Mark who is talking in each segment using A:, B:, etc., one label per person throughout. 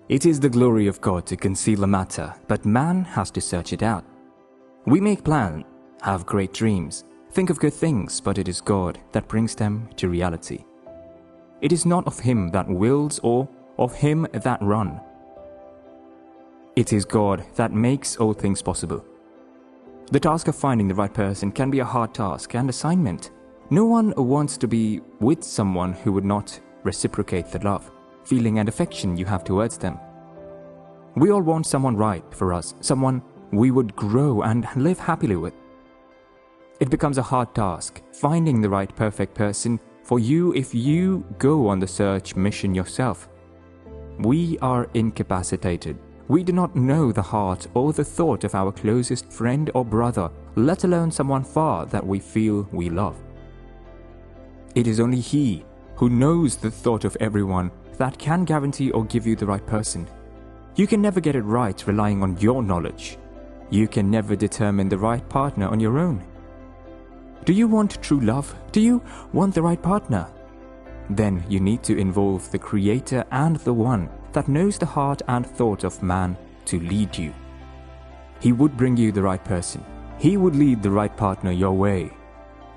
A: It is the glory of God to conceal a matter, but man has to search it out. We make plans, have great dreams, think of good things, but it is God that brings them to reality. It is not of him that wills or of him that run. It is God that makes all things possible. The task of finding the right person can be a hard task and assignment. No one wants to be with someone who would not reciprocate the love, feeling and affection you have towards them. We all want someone right for us, someone we would grow and live happily with. It becomes a hard task, finding the right perfect person for you if you go on the search mission yourself. We are incapacitated. We do not know the heart or the thought of our closest friend or brother, let alone someone far that we feel we love. It is only He who knows the thought of everyone that can guarantee or give you the right person. You can never get it right relying on your knowledge. You can never determine the right partner on your own. Do you want true love? Do you want the right partner? Then you need to involve the Creator and the One that knows the heart and thought of man to lead you. He would bring you the right person. He would lead the right partner your way.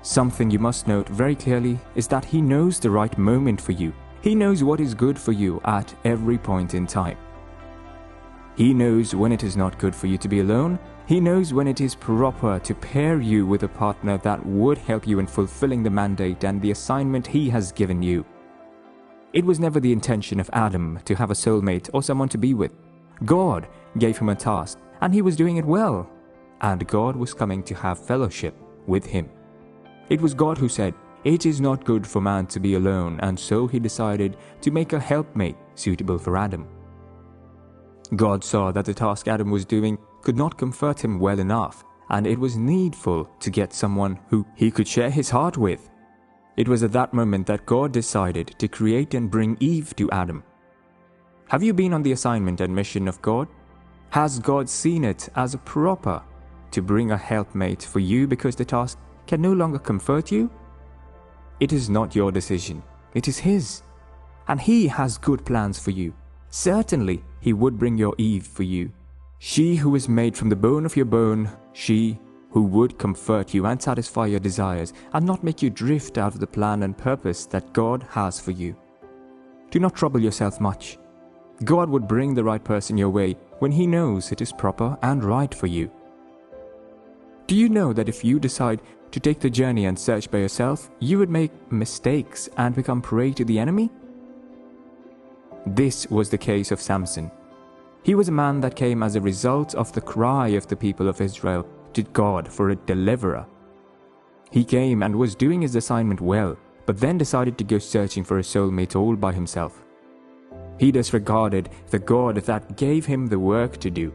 A: Something you must note very clearly is that He knows the right moment for you. He knows what is good for you at every point in time. He knows when it is not good for you to be alone. He knows when it is proper to pair you with a partner that would help you in fulfilling the mandate and the assignment He has given you. It was never the intention of Adam to have a soulmate or someone to be with. God gave him a task, and he was doing it well. And God was coming to have fellowship with him. It was God who said, "It is not good for man to be alone," and so He decided to make a helpmate suitable for Adam. God saw that the task Adam was doing could not comfort him well enough, and it was needful to get someone who he could share his heart with. It was at that moment that God decided to create and bring Eve to Adam. Have you been on the assignment and mission of God? Has God seen it as proper to bring a helpmate for you because the task can no longer comfort you? It is not your decision, it is His. And He has good plans for you. Certainly, He would bring your Eve for you. She who is made from the bone of your bone, she who would comfort you and satisfy your desires and not make you drift out of the plan and purpose that God has for you. Do not trouble yourself much. God would bring the right person your way when He knows it is proper and right for you. Do you know that if you decide to take the journey and search by yourself, you would make mistakes and become prey to the enemy? This was the case of Samson. He was a man that came as a result of the cry of the people of Israel to God for a deliverer. He came and was doing his assignment well, but then decided to go searching for a soulmate all by himself. He disregarded the God that gave him the work to do.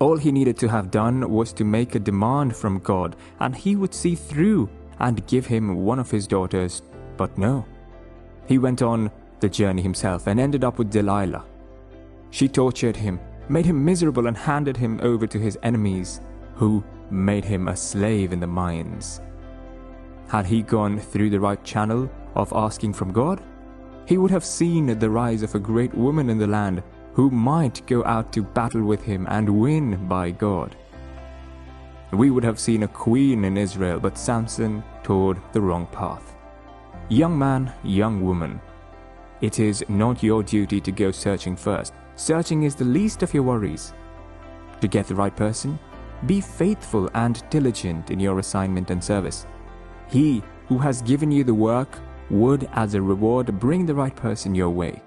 A: All he needed to have done was to make a demand from God, and He would see through and give him one of His daughters, but no. He went on the journey himself and ended up with Delilah. She tortured him, made him miserable, and handed him over to his enemies, who made him a slave in the mines. Had he gone through the right channel of asking from God, he would have seen the rise of a great woman in the land who might go out to battle with him and win by God. We would have seen a queen in Israel, but Samson towed the wrong path. Young man, young woman, it is not your duty to go searching first. Searching is the least of your worries. To get the right person, be faithful and diligent in your assignment and service. He who has given you the work would, as a reward, bring the right person your way.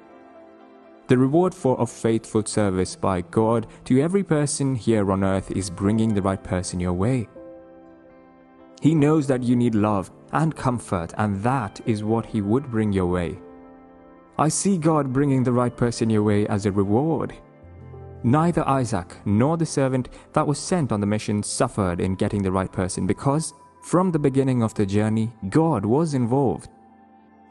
A: The reward for a faithful service by God to every person here on earth is bringing the right person your way. He knows that you need love and comfort, and that is what He would bring your way. I see God bringing the right person your way as a reward. Neither Isaac nor the servant that was sent on the mission suffered in getting the right person because, from the beginning of the journey, God was involved.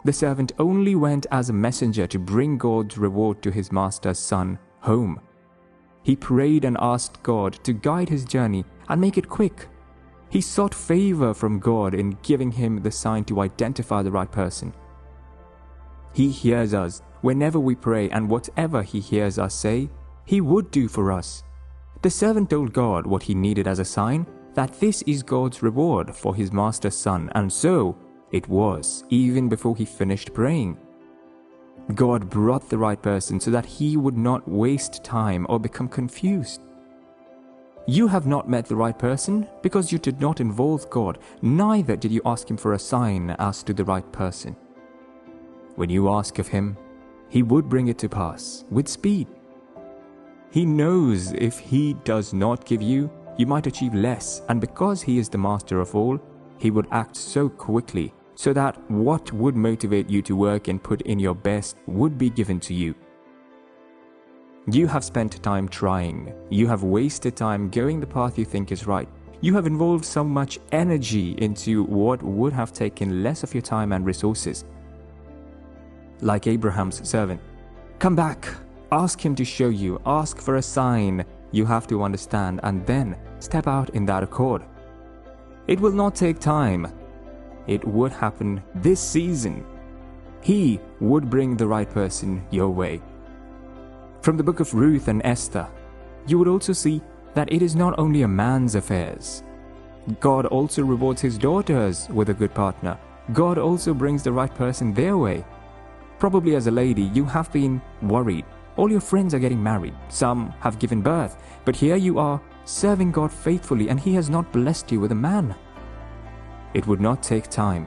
A: The servant only went as a messenger to bring God's reward to his master's son home. He prayed and asked God to guide his journey and make it quick. He sought favor from God in giving him the sign to identify the right person. He hears us whenever we pray, and whatever He hears us say, He would do for us. The servant told God what he needed as a sign that this is God's reward for his master's son, and so it was, even before he finished praying. God brought the right person so that he would not waste time or become confused. You have not met the right person because you did not involve God, neither did you ask Him for a sign as to the right person. When you ask of Him, He would bring it to pass with speed. He knows if He does not give you, you might achieve less, and because He is the master of all, He would act so quickly so that what would motivate you to work and put in your best would be given to you. You have spent time trying. You have wasted time going the path you think is right. You have involved so much energy into what would have taken less of your time and resources. Like Abraham's servant, come back, ask him to show you, ask for a sign you have to understand, and then step out in that accord. It will not take time. It would happen this season. He would bring the right person your way. From the book of Ruth and Esther, you would also see that it is not only a man's affairs. God also rewards his daughters with a good partner. God also brings the right person their way. Probably as a lady, you have been worried. All your friends are getting married. Some have given birth. But here you are, serving God faithfully, and He has not blessed you with a man. It would not take time.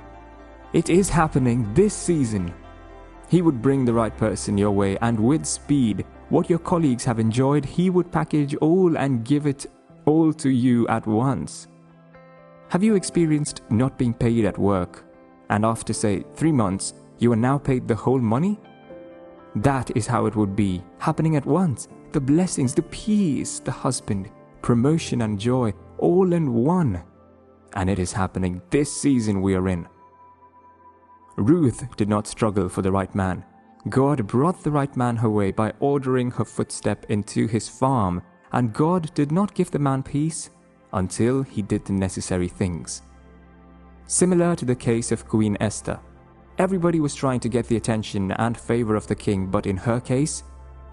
A: It is happening this season. He would bring the right person your way, and with speed, what your colleagues have enjoyed, He would package all and give it all to you at once. Have you experienced not being paid at work, and after, say, 3 months, you are now paid the whole money? That is how it would be, happening at once. The blessings, the peace, the husband, promotion and joy, all in one. And it is happening this season we are in. Ruth did not struggle for the right man. God brought the right man her way by ordering her footstep into his farm, and God did not give the man peace until he did the necessary things. Similar to the case of Queen Esther, everybody was trying to get the attention and favor of the king, but in her case,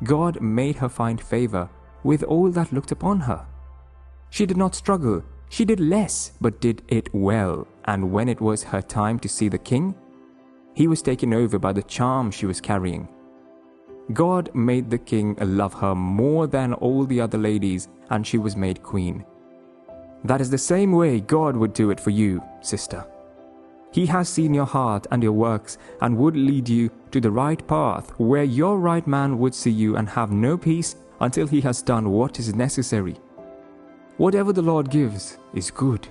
A: God made her find favor with all that looked upon her. She did not struggle, she did less, but did it well, and when it was her time to see the king, he was taken over by the charm she was carrying. God made the king love her more than all the other ladies, and she was made queen. That is the same way God would do it for you, sister. He has seen your heart and your works and would lead you to the right path where your right man would see you and have no peace until he has done what is necessary. Whatever the Lord gives is good.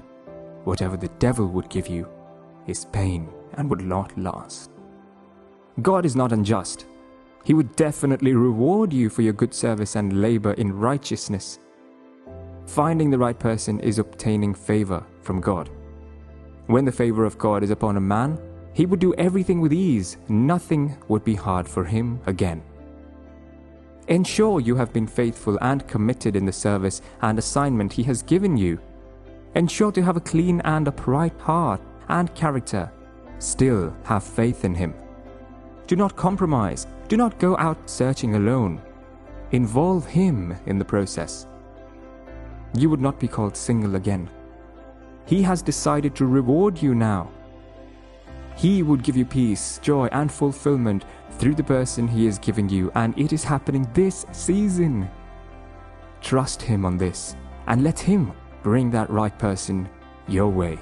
A: Whatever the devil would give you is pain and would not last. God is not unjust. He would definitely reward you for your good service and labor in righteousness. Finding the right person is obtaining favor from God. When the favor of God is upon a man, he would do everything with ease. Nothing would be hard for him again. Ensure you have been faithful and committed in the service and assignment he has given you. Ensure to have a clean and upright heart and character. Still have faith in him. Do not compromise. Do not go out searching alone. Involve him in the process. You would not be called single again. He has decided to reward you now. He would give you peace, joy, and fulfillment through the person he is giving you, and it is happening this season. Trust him on this, and let him bring that right person your way.